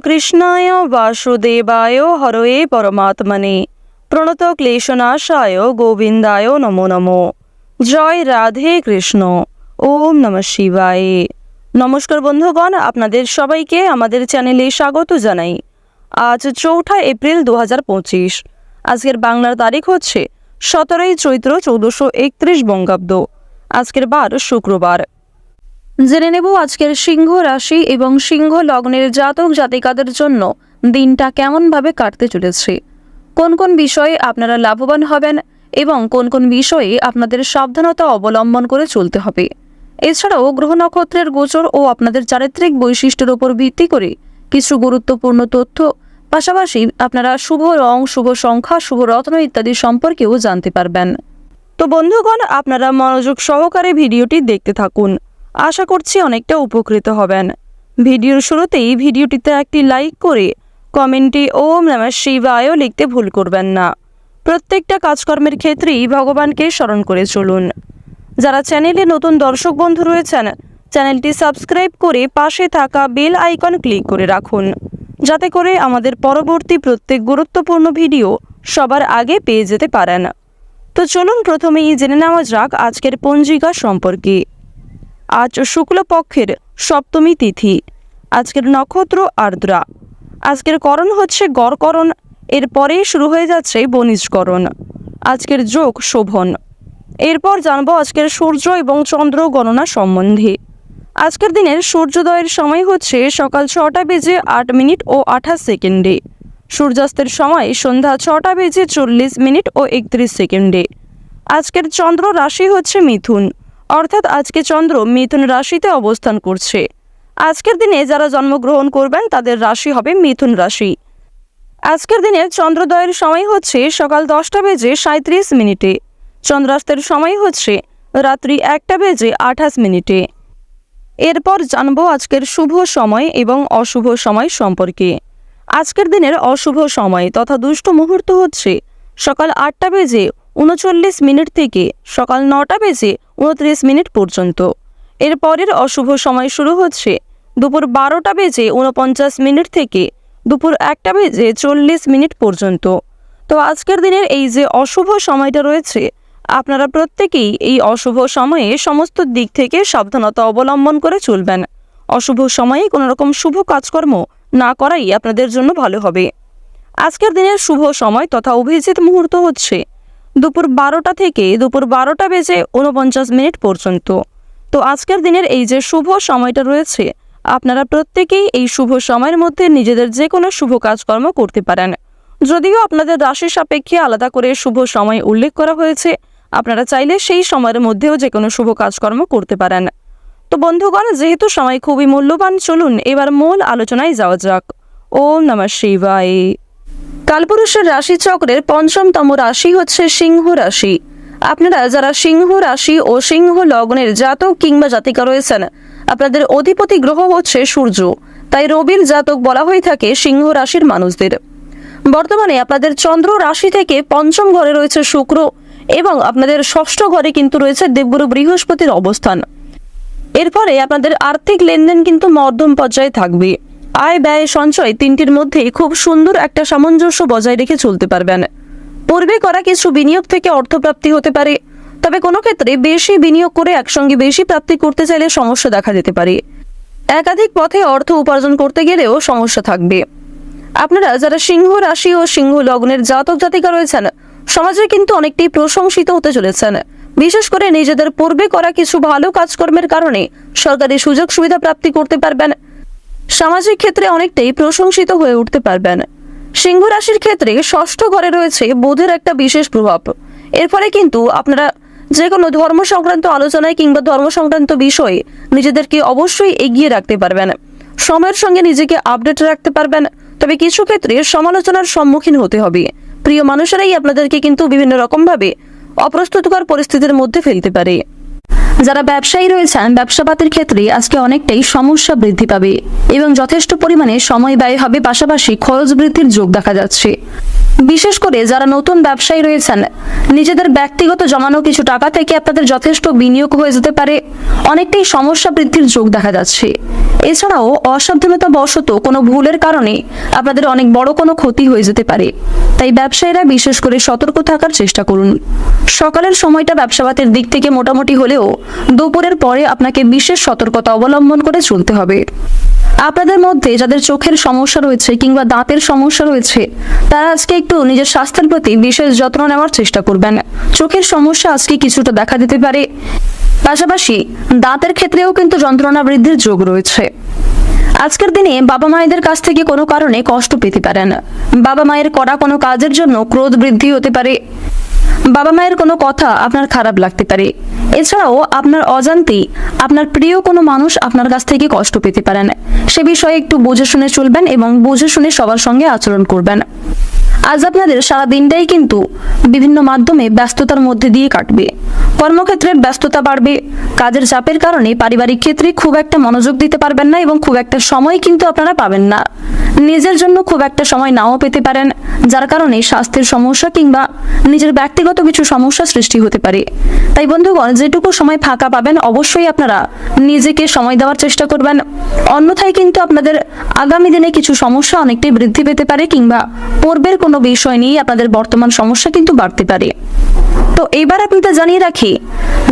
কৃষ্ণায় বাসুদেবায় হরয়ে পরমাত্মনে প্রণত ক্লেশনাশায় গোবিন্দায় নমো নমো। জয় রাধে কৃষ্ণ। ওম নমঃ শিবায়। নমস্কার বন্ধুগণ, আপনাদের সবাইকে আমাদের চ্যানেলে স্বাগত জানাই। আজ 4 এপ্রিল 2025। আজকের বাংলার তারিখ হচ্ছে 17 চৈত্র 1431 বঙ্গাব্দ। আজকের বার শুক্রবার। জেনে নেব আজকের সিংহ রাশি এবং সিংহ লগ্নের জাতক জাতিকাদের জন্য দিনটা কেমনভাবে কাটতে চলেছে, কোন কোন বিষয়ে আপনারা লাভবান হবেন এবং কোন কোন বিষয়ে আপনাদের সাবধানতা অবলম্বন করে চলতে হবে। এছাড়াও গ্রহ নক্ষত্রের গোচর ও আপনাদের চারিত্রিক বৈশিষ্ট্যের উপর ভিত্তি করে কিছু গুরুত্বপূর্ণ তথ্য, পাশাপাশি আপনারা শুভ রং, শুভ সংখ্যা, শুভ রত্ন ইত্যাদি সম্পর্কেও জানতে পারবেন। তো বন্ধুগণ, আপনারা মনোযোগ সহকারে ভিডিওটি দেখতে থাকুন। আশা করছি অনেকটা উপকৃত হবেন। ভিডিওর শুরুতেই ভিডিওটিতে একটি লাইক করে কমেন্টে ওম নমঃ শিবায় লিখতে ভুল করবেন না। প্রত্যেকটা কাজকর্মের ক্ষেত্রেই ভগবানকে স্মরণ করে চলুন। যারা চ্যানেলে নতুন দর্শক বন্ধু রয়েছেন, চ্যানেলটি সাবস্ক্রাইব করে পাশে থাকা বেল আইকন ক্লিক করে রাখুন, যাতে করে আমাদের পরবর্তী প্রত্যেক গুরুত্বপূর্ণ ভিডিও সবার আগে পেয়ে যেতে পারেন। তো চলুন প্রথমেই জেনে নেওয়া যাক আজকের পঞ্জিকা সম্পর্কে। আজ শুক্লপক্ষের সপ্তমী তিথি। আজকের নক্ষত্র আর্দ্রা। আজকের করণ হচ্ছে গড়করণ, এরপরেই শুরু হয়ে যাচ্ছে বণিজকরণ। আজকের যোগ শোভন। এরপর জানবো আজকের সূর্য এবং চন্দ্র গণনা সম্বন্ধে। আজকের দিনের সূর্যোদয়ের সময় হচ্ছে সকাল 6:08 ও 28 সূর্যাস্তের সময় সন্ধ্যা 6:40 ও 31। আজকের চন্দ্র রাশি হচ্ছে মিথুন, অর্থাৎ আজকে চন্দ্র মিথুন রাশিতে অবস্থান করছে। আজকের দিনে যারা জন্মগ্রহণ করবেন তাদের রাশি হবে মিথুন রাশি। আজকের দিনের চন্দ্রোদয়ের সময় হচ্ছে সকাল 10:37। চন্দ্রাস্তের সময় হচ্ছে রাত্রি 1:28। এরপর জানবো আজকের শুভ সময় এবং অশুভ সময় সম্পর্কে। আজকের দিনের অশুভ সময় তথা দুষ্ট মুহূর্ত হচ্ছে সকাল 8:39 থেকে সকাল 9:29 পর্যন্ত। এরপরের অশুভ সময় শুরু হচ্ছে দুপুর 12:49 থেকে দুপুর 1:40 পর্যন্ত। তো আজকের দিনের এই যে অশুভ সময়টা রয়েছে, আপনারা প্রত্যেকেই এই অশুভ সময়ে সমস্ত দিক থেকে সাবধানতা অবলম্বন করে চলবেন। অশুভ সময়ে কোনো রকম শুভ কাজকর্ম না করাই আপনাদের জন্য ভালো হবে। আজকের দিনের শুভ সময় তথা অভিজিৎ মুহূর্ত হচ্ছে দুপুর 12টা থেকে দুপুর 12:49 পর্যন্ত। তো আজকের দিনের এই যে শুভ সময়টা রয়েছে, আপনারা প্রত্যেকেই এই শুভ সময়ের মধ্যে নিজেদের যে কোনো শুভ কাজকর্ম করতে পারেন। যদিও আপনাদের রাশি সাপেক্ষে আলাদা করে শুভ সময় উল্লেখ করা হয়েছে, আপনারা চাইলে সেই সময়ের মধ্যেও যে কোনো শুভ কাজকর্ম করতে পারেন। তো বন্ধুগণ, যেহেতু সময় খুবই মূল্যবান, চলুন এবার মূল আলোচনায় যাওয়া যাক। ওম নমঃ শিবায়। কালপুরুষের রাশিচক্রের পঞ্চমতম রাশি হচ্ছে সিংহ রাশি। আপনারা যারা সিংহ রাশি ও সিংহ লগ্নের জাতক কিংবা জাতিকা রয়েছেন, আপনাদের অধিপতি গ্রহ হচ্ছে সূর্য, তাই রবির জাতক বলা হয়ে থাকে সিংহ রাশির মানুষদের। বর্তমানে আপনাদের চন্দ্র রাশি থেকে পঞ্চম ঘরে রয়েছে শুক্র এবং আপনাদের ষষ্ঠ ঘরে কিন্তু রয়েছে দেবগুরু বৃহস্পতির অবস্থান। এরপরে আপনাদের আর্থিক লেনদেন কিন্তু মধ্যম পর্যায়ে থাকবে। আয়, ব্যয়, সঞ্চয় তিনটির মধ্যে খুব সুন্দর একটা সামঞ্জস্য বজায় রেখে চলতে পারবেন। পূর্বে করা কিছু বিনিয়োগ থেকে অর্থপ্রাপ্তি হতে পারে, তবে কোনো ক্ষেত্রে বেশি বিনিয়োগ করে একসঙ্গে বেশি প্রাপ্তি করতে চাইলে সমস্যা দেখা যেতে পারে। একাধিক পথে অর্থ উপার্জন করতে গেলেও সমস্যা থাকবে। আপনারা যারা সিংহ রাশি ও সিংহ লগ্নের জাতক জাতিকা রয়েছেন, সমাজে কিন্তু অনেকটাই প্রশংসিত হতে চলেছেন। বিশেষ করে নিজেদের পূর্বে করা কিছু ভালো কাজকর্মের কারণে সরকারি সুযোগ সুবিধা প্রাপ্তি করতে পারবেন। সামাজিক ক্ষেত্রে অনেকটাই প্রশংসিত হয়ে উঠতে পারবেন। সিংহ রাশির ক্ষেত্রে ষষ্ঠ ঘরে রয়েছে বুধের একটা বিশেষ প্রভাব। এর ফলে কিন্তু আপনারা যে কোনো ধর্ম সংক্রান্ত আলোচনায় কিংবা ধর্ম সংক্রান্ত বিষয়ে নিজেদেরকে অবশ্যই এগিয়ে রাখতে পারবেন। সময়ের সঙ্গে নিজেকে আপডেট রাখতে পারবেন, তবে কিছু ক্ষেত্রে সমালোচনার সম্মুখীন হতে হবে। প্রিয় মানুষেরাই আপনাদেরকে কিন্তু বিভিন্ন রকমভাবে অপ্রস্তুতকর পরিস্থিতির মধ্যে ফেলতে পারে। যারা ব্যবসায়ী রয়েছেন ব্যবসাপাতির ক্ষেত্রে আজকে অনেকটাই সমস্যা বৃদ্ধি পাবে এবং যথেষ্ট পরিমাণে সময় ব্যয় হবে, পাশাপাশি খরচ বৃদ্ধির যোগ দেখা যাচ্ছে। বিশেষ করে যারা নতুন ব্যবসায়ী রয়েছেন নিজেদের ব্যক্তিগত জমানো কিছু টাকা থেকে আপনাদের যথেষ্ট বিনিয়োগ হয়ে যেতে পারে, অনেকটাই সমস্যা বৃদ্ধির যোগ দেখা যাচ্ছে। এছাড়াও অসাবধানতা বশত কোনো ভুলের কারণে আপনাদের অনেক বড় কোনো ক্ষতি হয়ে যেতে পারে, তাই ব্যবসায়ীরা বিশেষ করে সতর্ক থাকার চেষ্টা করুন। সকালের সময়টা ব্যবসাপাতির দিক থেকে মোটামুটি হলেও দুপুরের পরে আপনাকে বিশেষ সতর্কতা অবলম্বন করে চলতে হবে। আপনাদের মধ্যে যাদের চোখের সমস্যা রয়েছে কিংবা দাঁতের সমস্যা রয়েছে তারা আজকে একটু নিজের স্বাস্থ্যের প্রতি বিশেষ যত্ন নেওয়ার চেষ্টা করবেন। চোখের সমস্যা আজকে কিছুটা দেখা দিতে পারে, পাশাপাশি দাঁতের ক্ষেত্রেও কিন্তু যন্ত্রণা বৃদ্ধির যোগ রয়েছে। আজকের দিনে বাবা মায়েদের কাছ থেকে কোনো কারণে কষ্ট পেতে পারেন। বাবা মায়ের করা কোনো কাজের জন্য ক্রোধ বৃদ্ধি হতে পারে। বাবা মায়ের কোনো কথা আপনার খারাপ লাগতে পারে। এছাড়াও আপনার অজান্তেই আপনার প্রিয় কোনো মানুষ আপনার কাছ থেকে কষ্ট পেতে পারেন। সে বিষয়ে একটু বুঝে শুনে চলবেন এবং বুঝে শুনে সবার সঙ্গে আচরণ করবেন। আজ আপনাদের সারা দিনটাই কিন্তু বিভিন্ন মাধ্যমে ব্যস্ততার মধ্যে দিয়ে কাটবে। কর্মক্ষেত্রের ব্যস্ততা বাড়বে, কাজের চাপের কারণে পারিবারিক ক্ষেত্রে খুব একটা মনোযোগ দিতে পারবেন না এবং খুব একটা সময় কিন্তু আপনারা পাবেন না। নিজের জন্য খুব একটা সময় নাও পেতে পারেন, যার কারণে স্বাস্থ্যের সমস্যা কিংবা নিজের ব্যক্তিগত কিছু সমস্যা সৃষ্টি হতে পারে। তাই বন্ধুগণ, যেটুকু সময় ফাঁকা পাবেন অবশ্যই আপনারা নিজেকে সময় দেওয়ার চেষ্টা করবেন, অন্যথায় কিন্তু আপনাদের আগামী দিনে কিছু সমস্যা অনেকটাই বৃদ্ধি পেতে পারে কিংবা পূর্বের কোনো বিষয় নিয়ে আপনাদের বর্তমান সমস্যা কিন্তু বাড়তে পারে। তো এবার আপনাদের জানিয়ে রাখি,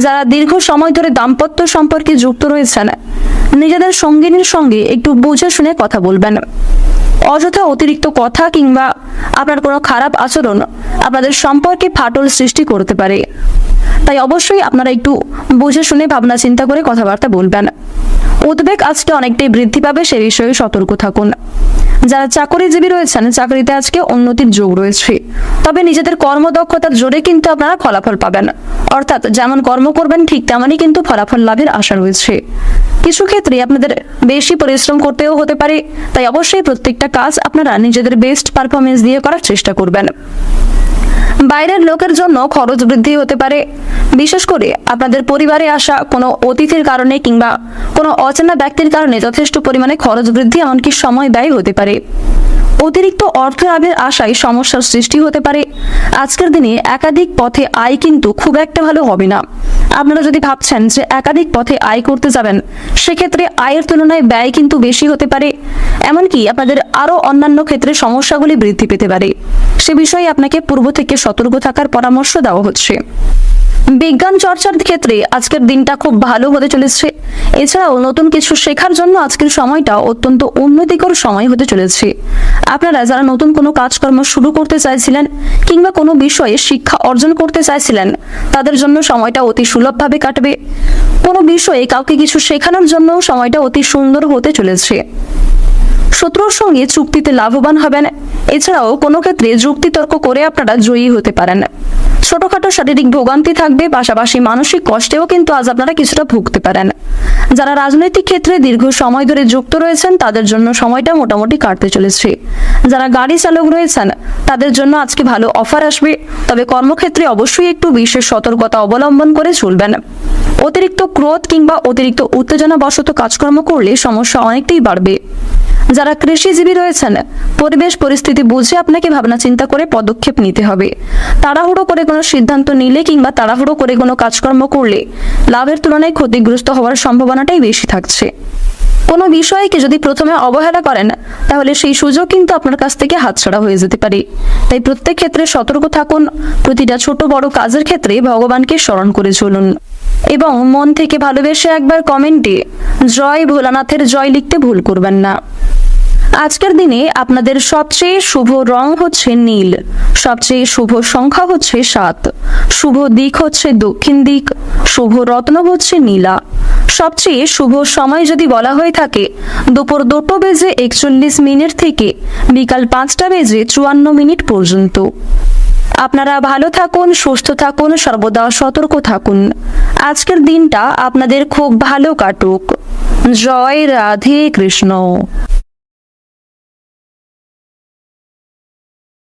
যারা দীর্ঘ সময় ধরে দাম্পত্য সম্পর্কে যুক্ত রয়েছেন নিজেদের সঙ্গিনীর সঙ্গে একটু বুঝে শুনে কথা বলবেন। অযথা অতিরিক্ত কথা কিংবা আপনার কোনো খারাপ আচরণ আপনাদের সম্পর্কে ফাটল সৃষ্টি করতে পারে, তাই অবশ্যই আপনারা একটু বুঝে শুনে ভাবনা চিন্তা করে কথাবার্তা বলবেন। উদ্বেগ আজকে অনেকটাই বৃদ্ধি পাবে, সে বিষয়ে সতর্ক থাকুন। যারা চাকরিজীবী রয়েছেন চাকরিতে আজকে উন্নতির যোগ রয়েছে, তবে নিজেদের কর্মদক্ষতার জোরে কিন্তু আপনারা ফলাফল পাবেন, অর্থাৎ যেমন কর্ম করবেন ঠিক তেমনই কিন্তু ফলাফল লাভের আশা রয়েছে। কিছু ক্ষেত্রে আপনাদের বেশি পরিশ্রম করতেও হতে পারে, তাই অবশ্যই প্রত্যেকটা কাজ আপনারা নিজেদের বেস্ট পারফরমেন্স দিয়ে করার চেষ্টা করবেন। বাইরের লোকের জন্য খরচ বৃদ্ধি হতে পারে, বিশেষ করে আপনাদের পরিবারে আসা কোনো অতিথির কারণে কিংবা কোনো অচেনা ব্যক্তির কারণে যথেষ্ট পরিমাণে খরচ বৃদ্ধি এমনকি সময় ব্যয় হতে পারে। অতিরিক্ত অর্থ লাভের আশায় সমস্যার সৃষ্টি হতে পারে। আজকের দিনে একাধিক পথে আয় কিন্তু খুব একটা ভালো হবে না। আপনারা যদি ভাবছেন যে একাধিক পথে আয় করতে যাবেন, সেক্ষেত্রে আয়ের তুলনায় ব্যয় কিন্তু বেশি হতে পারে, এমনকি আপনাদের আরও অন্যান্য ক্ষেত্রে সমস্যাগুলি বৃদ্ধি পেতে পারে। সে বিষয়ে আপনাকে পূর্ব থেকে সতর্ক থাকার পরামর্শ দেওয়া হচ্ছে। বিজ্ঞান চর্চার ক্ষেত্রে আজকের দিনটা খুব ভালো হতে চলেছে। এছাড়াও নতুন কিছু শেখার জন্য আজকের সময়টা অত্যন্ত উন্নতিকর সময় হতে চলেছে। আপনারা যারা নতুন কোনো কাজকর্ম শুরু করতে চাইছিলেন কিংবা কোনো বিষয়ে শিক্ষা অর্জন করতে চাইছিলেন তাদের জন্য সময়টা অতি সুলভভাবে কাটবে। কোনো বিষয়ে কাউকে কিছু শেখানোর জন্য সময়টা অতি সুন্দর হতে চলেছে। শত্রুর সঙ্গে চুক্তিতে লাভবান হবেন। এছাড়াও কোনো ক্ষেত্রে যুক্তিতর্ক করে আপনারা জয়ী হতে পারেন। ছোটখাটো শারীরিক ভোগান্তি থাকবে, পাশাপাশি মানসিক কষ্টেও কিন্তু আজ আপনারা কিছুটা ভুগতে পারেন। যারা রাজনৈতিক ক্ষেত্রে দীর্ঘ সময় ধরে যুক্ত রয়েছেন তাদের জন্য সময়টা মোটামুটি কাটতে চলেছে। যারা গাড়ি চালক রয়েছেন তাদের জন্য আজকে ভালো অফার আসবে, তবে কর্মক্ষেত্রে অবশ্যই একটু বিশেষ সতর্কতা অবলম্বন করে চলবেন। অতিরিক্ত ক্রোধ কিংবা অতিরিক্ত উত্তেজনা বশত কাজকর্ম করলে সমস্যা অনেকটাই বাড়বে। যারা কৃষিজীবী রয়েছেন পরিবেশ পরিস্থিতি বুঝে আপনাকে ভাবনা চিন্তা করে পদক্ষেপ নিতে হবে। তাড়াহুড়ো করে কোনো সিদ্ধান্ত নিলে কিংবা তাড়াহুড়ো করে কোনো কাজকর্ম করলে লাভের তুলনায় ক্ষতিগ্রস্ত হওয়ার সম্ভাবনাটাই বেশি থাকছে। কোনো বিষয়কে যদি প্রথমে অবহেলা করেন তাহলে সেই সুযোগ কিন্তু আপনার কাছ থেকে হাতছাড়া হয়ে যেতে পারে। তাই প্রত্যেক ক্ষেত্রে সতর্ক থাকুন। প্রতিটা ছোট বড় কাজের ক্ষেত্রে ভগবানকে স্মরণ করে চলুন এবং মন থেকে ভালোবেসে একবার কমেন্টে জয় ভোলানাথের জয় লিখতে ভুল করবেন না। আজকের দিনে আপনাদের সবচেয়ে শুভ রং হচ্ছে নীল, সবচেয়ে শুভ সংখ্যা হচ্ছে 7, শুভ দিক হচ্ছে দক্ষিণ দিক, শুভ রত্ন হচ্ছে নীলা। সবচেয়ে শুভ সময় যদি বলা হয়ে থাকে দুপুর 2:41 থেকে বিকাল 5:54 পর্যন্ত। আপনারা ভালো থাকুন, সুস্থ থাকুন, সর্বদা সতর্ক থাকুন। আজকের দিনটা আপনাদের খুব ভালো কাটুক। জয় রাধে কৃষ্ণ।